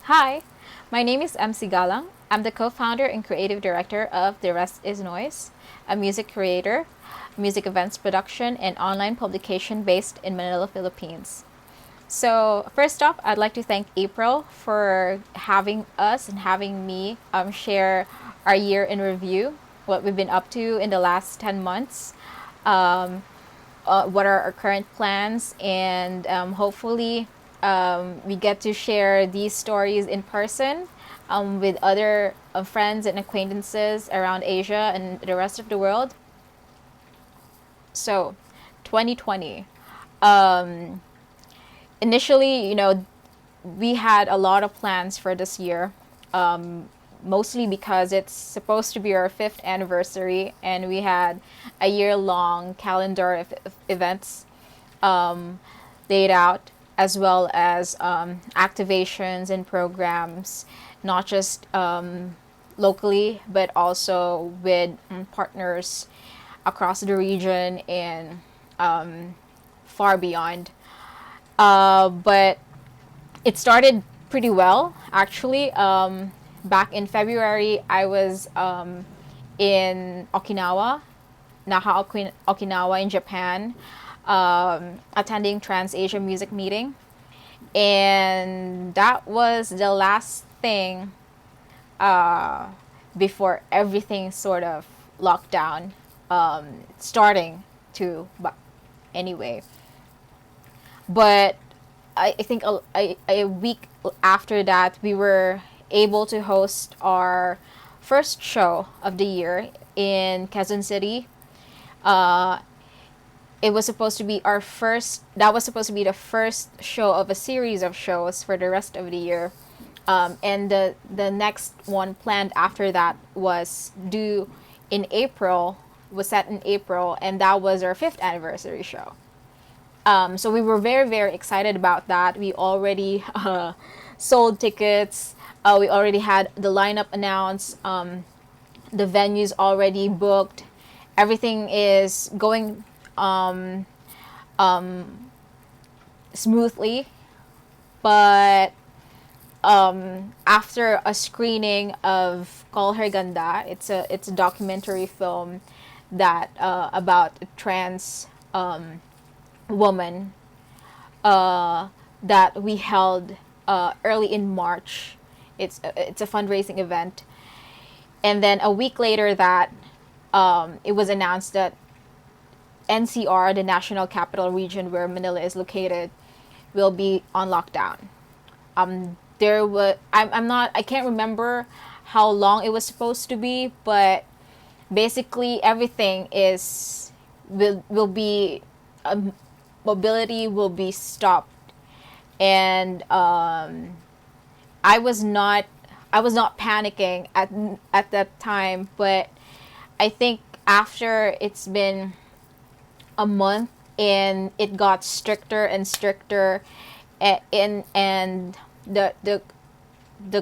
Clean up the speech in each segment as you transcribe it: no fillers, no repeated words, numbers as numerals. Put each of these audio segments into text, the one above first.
Hi, my name is MC Galang. I'm the co-founder and creative director of The Rest Is Noise, a music curator, music events production, and online publication based in Manila, Philippines. So, first off, I'd like to thank April for having us and having me share our year in review, what we've been up to in the last 10 months, um, what are our current plans, and hopefully we get to share these stories in person with other friends and acquaintances around Asia and the rest of the world. So, 2020. Um, Initially, we had a lot of plans for this year, mostly because it's supposed to be our fifth anniversary, and we had a year-long calendar of events laid out, as well as activations and programs, not just locally, but also with partners across the region and far beyond. But it started pretty well, actually. Back in February, I was in Okinawa, Okinawa in Japan, attending Trans Asia Music Meeting. And that was the last thing uh, before everything sort of locked down, starting to, but anyway. But I think a week after that, we were able to host our first show of the year in Quezon City. Uh, it was supposed to be our first, that was supposed to be the first show of a series of shows for the rest of the year. And the next one planned after that was due in April, was set in April, and that was our fifth anniversary show. So we were very, very excited about that. We already sold tickets. We already had the lineup announced. The venues already booked. Everything is going smoothly. But after a screening of Call Her Ganda, it's a documentary film that about a trans woman that we held early in March. It's a fundraising event, and then a week later that it was announced that NCR, the National Capital Region where Manila is located, will be on lockdown. There was I can't remember how long it was supposed to be, but basically everything is will be mobility will be stopped. And I was not I was not panicking at that time, but I think after it's been a month and it got stricter and stricter, and the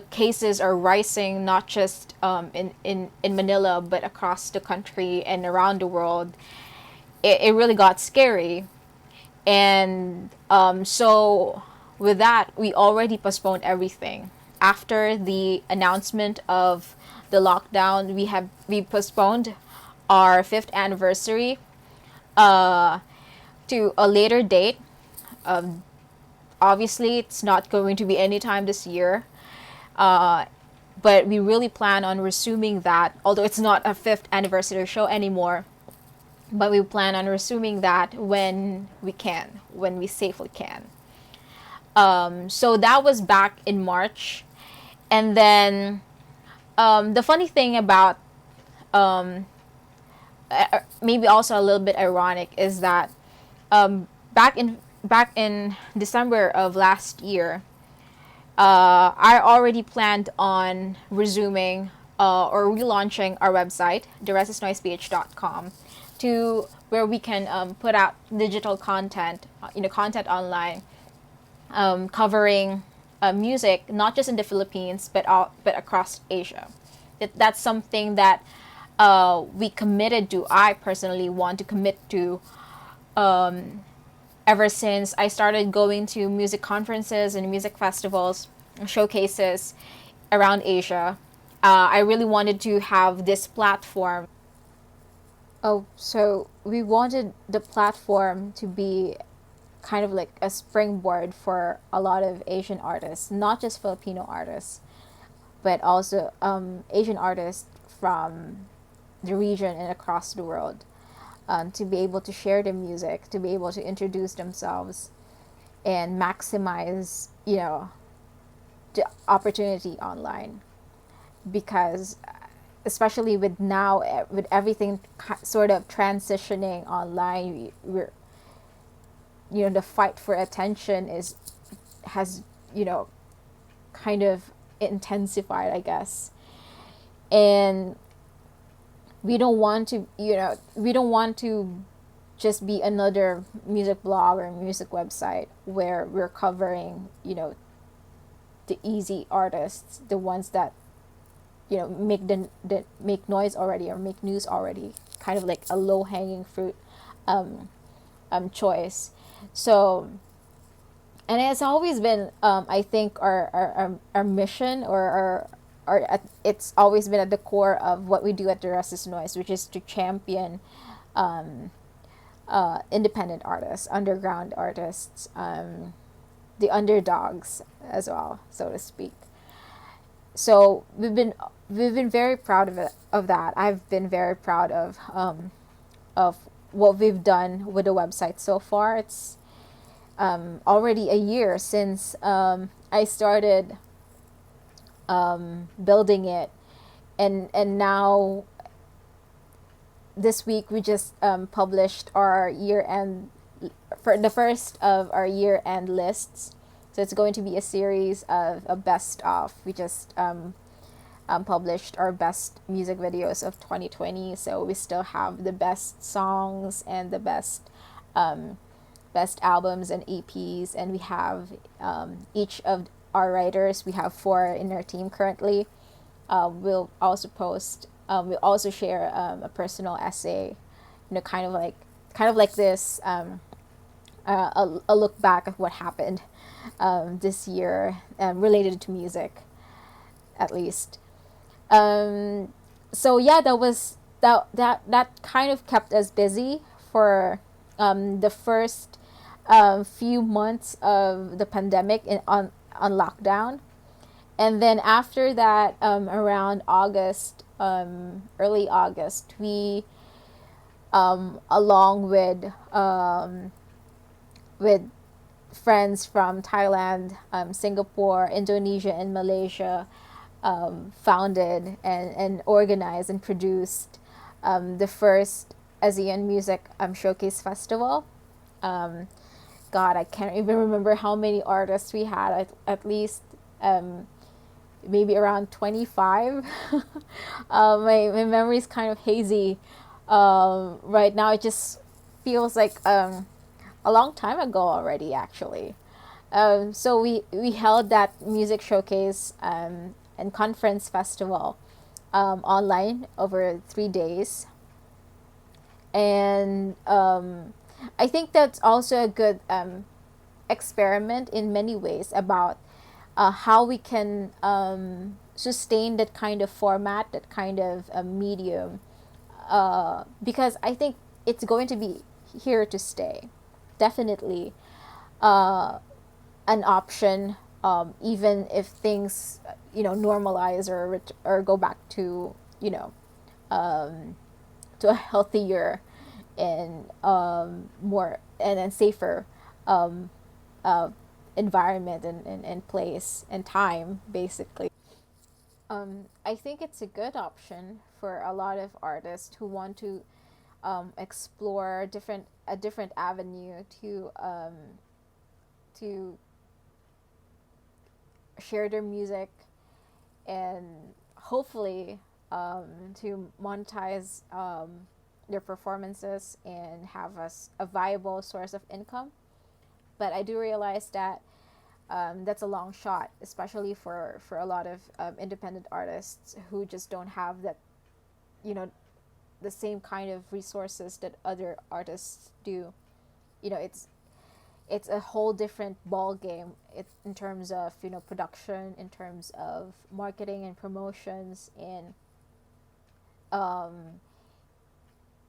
cases are rising, not just in Manila, but across the country and around the world. It really got scary. And so with that, we already postponed everything. After the announcement of the lockdown, we postponed our fifth anniversary uh, to a later date. Obviously, it's not going to be anytime this year, uh, but we really plan on resuming that. Although it's not a fifth anniversary show anymore, but we plan on resuming that when we can, when we safely can. So that was back in March. And then the funny thing about, um, maybe also a little bit ironic, is that um, back in December of last year, I already planned on resuming or relaunching our website, theresisnoiseph.com, to where we can put out digital content, content online, covering music, not just in the Philippines, but across Asia. That's something that we committed to. I personally want to commit to ever since I started going to music conferences and music festivals showcases around Asia. I really wanted to have this platform. Oh, so we wanted the platform to be kind of like a springboard for a lot of Asian artists, not just Filipino artists, but also Asian artists from the region and across the world, to be able to share their music, to be able to introduce themselves, and maximize, the opportunity online. Because especially with now, with everything sort of transitioning online, the fight for attention has, kind of intensified, I guess. And we don't want to just be another music blog or music website where we're covering, the easy artists, the ones that, make noise already or make news already, kind of like a low hanging fruit choice. So, and it's always been, I think, our mission, or it's always been at the core of what we do at the Rest is Noise, which is to champion independent artists, underground artists, the underdogs as well, so to speak. So we've been very proud of that. I've been very proud of what we've done with the website so far. It's already a year since I started building it, and now this week we just published our year end, for the first of our year end lists. So it's going to be a series of a best of. We just published our best music videos of 2020. So we still have the best songs and the best albums and EPs, and we have each of our writers. We have 4 in our team currently. We'll also post. We'll also share a personal essay, kind of like this. A look back of what happened this year, related to music, at least. So yeah, that kind of kept us busy for the first few months of the pandemic on lockdown. And then after that, around August, early August, we, along with friends from Thailand, Singapore, Indonesia, and Malaysia, founded and organized and produced the first ASEAN Music Showcase Festival. God, I can't even remember how many artists we had. At least maybe around 25. My memory is kind of hazy right now. It just feels like a long time ago already, actually. So we held that music showcase and conference festival online over 3 days. And I think that's also a good experiment in many ways about how we can sustain that kind of format, that kind of medium, because I think it's going to be here to stay. Definitely an option, even if things, normalize or go back to, to a healthier and more and safer environment and place and time, basically. I think it's a good option for a lot of artists who want to explore a different avenue to share their music, and hopefully to monetize their performances and have a viable source of income. But I do realize that that's a long shot, especially for a lot of independent artists who just don't have that, the same kind of resources that other artists do. It's it's a whole different ball game in terms of, you know, production, in terms of marketing and promotions, and um,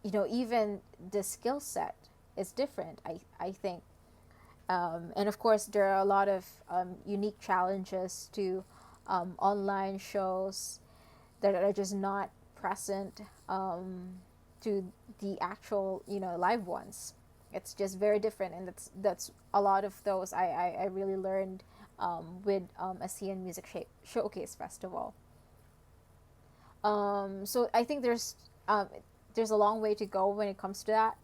you know, even the skill set is different. I think, and of course there are a lot of unique challenges to online shows that are just not present to the actual, you know, live ones. It's just very different, and that's a lot of those I really learned with ASEAN Music Showcase Festival. So I think there's a long way to go when it comes to that,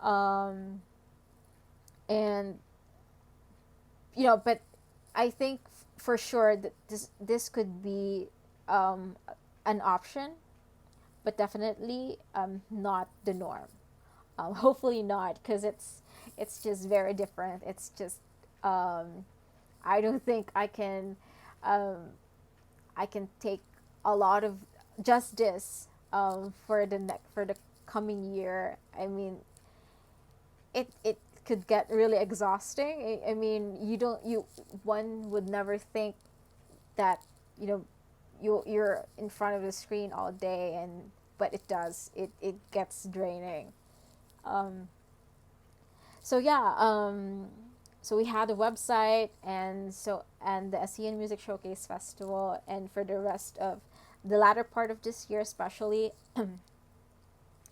um, and you know, but I think for sure that this could be um, an option, but definitely not the norm. Hopefully not, because it's just very different. It's just um, I don't think um, I can take a lot of just this for for the coming year. I mean, it could get really exhausting. I mean, you one would never think that, you know, you're in front of the screen all day, and but it does. It gets draining. Um, so yeah, so we had a website, and the ASEAN Music Showcase Festival, and for the rest of the latter part of this year, especially,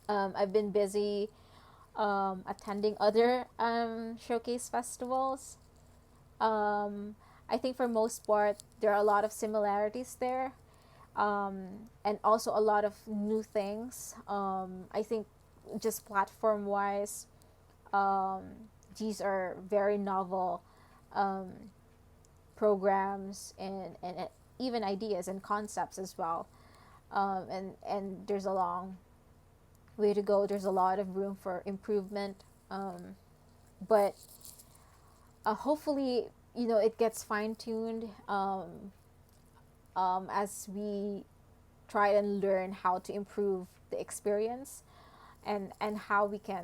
I've been busy attending other showcase festivals. Um, I think for most part there are a lot of similarities there, and also a lot of new things. I think just platform wise, um, these are very novel um, programs, and even ideas and concepts as well. And there's a long way to go. There's a lot of room for improvement. But hopefully, you know, it gets fine tuned as we try and learn how to improve the experience, and how we can.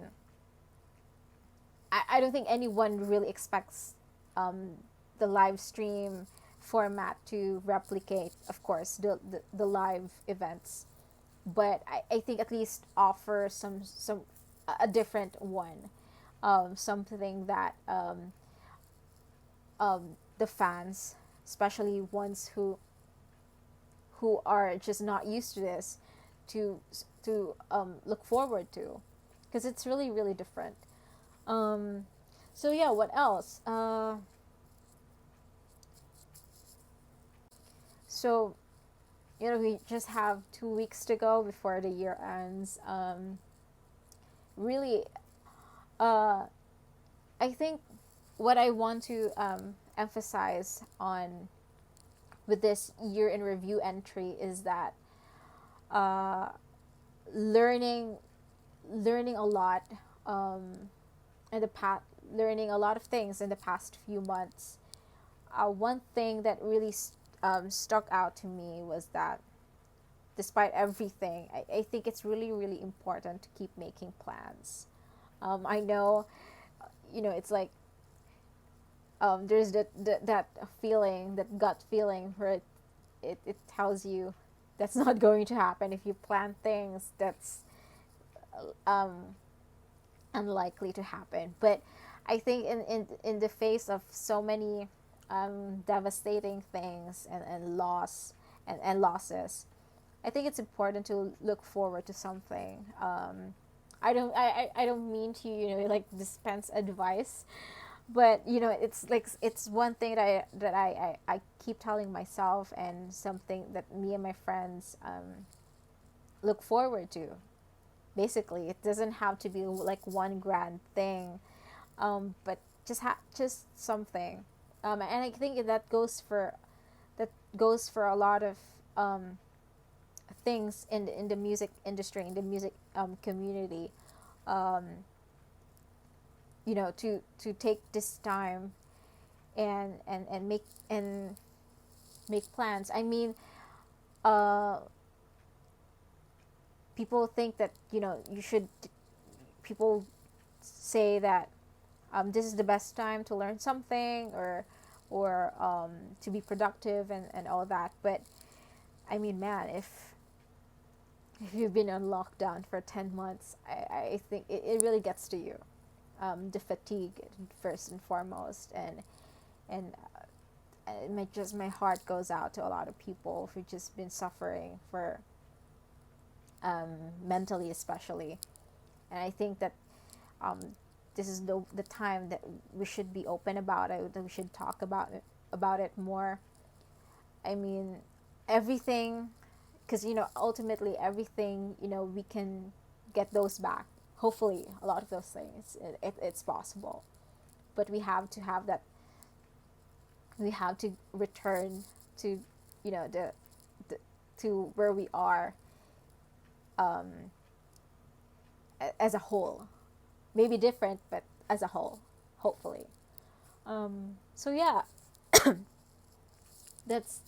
I don't think anyone really expects um, the live stream format to replicate, of course, the live events, but I think at least offer some a different one, something that the fans, especially ones who are just not used to this, to look forward to, because it's really really different. Um, so yeah, what else? So you know, we just have 2 weeks to go before the year ends. Really, uh, I think what I want to emphasize on with this year in review entry is that uh, learning learning a lot um, in the past, learning a lot of things in the past few months. One thing that really stuck out to me was that despite everything, I think it's really really important to keep making plans. I know, you know, it's like there's that feeling, that gut feeling where it tells you that's not going to happen. If you plan things, that's um, unlikely to happen. But I think in the face of so many devastating things, and loss, and losses, I think it's important to look forward to something. I don't mean to, you know, like dispense advice, but you know, it's like it's one thing that I keep telling myself, and something that me and my friends look forward to. Basically, it doesn't have to be like one grand thing, but just something, and I think that goes for a lot of things in the music industry, in the music community. Um, you know, to take this time and make plans. I mean, uh, people think that, you know, you should. People say that this is the best time to learn something, or to be productive and all that. But I mean, man, if you've been on lockdown for 10 months, I think it really gets to you. The fatigue, first and foremost, and my heart goes out to a lot of people who've just been suffering for, mentally especially. And I think that, um, this is the time that we should be open about it, that we should talk about it more. I mean, everything, because ultimately everything, we can get those back. Hopefully a lot of those things, it's possible, but we have to return to, the to where we are, um, as a whole. Maybe different, but as a whole, hopefully. So yeah, that's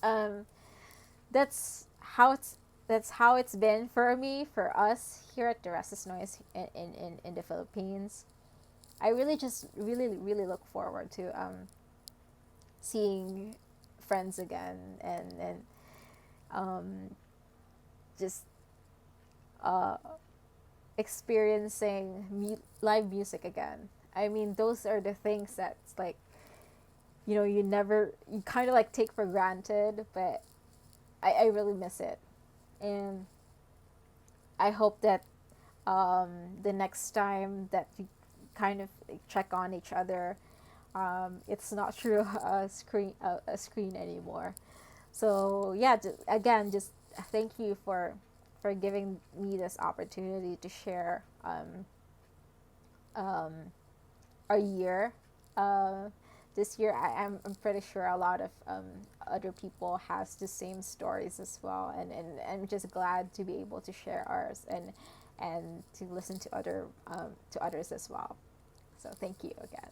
that's how it's been for me, for us here at the Restless Noise in the Philippines. I really just really look forward to, seeing friends again, and just, uh, experiencing live music again. I mean, those are the things that's like, you kind of like take for granted, but I really miss it. And I hope that, the next time that we kind of like check on each other, it's not through a screen anymore. So yeah, again, just thank you for giving me this opportunity to share, um, our year. This year, I'm pretty sure a lot of, other people has the same stories as well, and I'm just glad to be able to share ours, and to listen to others as well. So thank you again.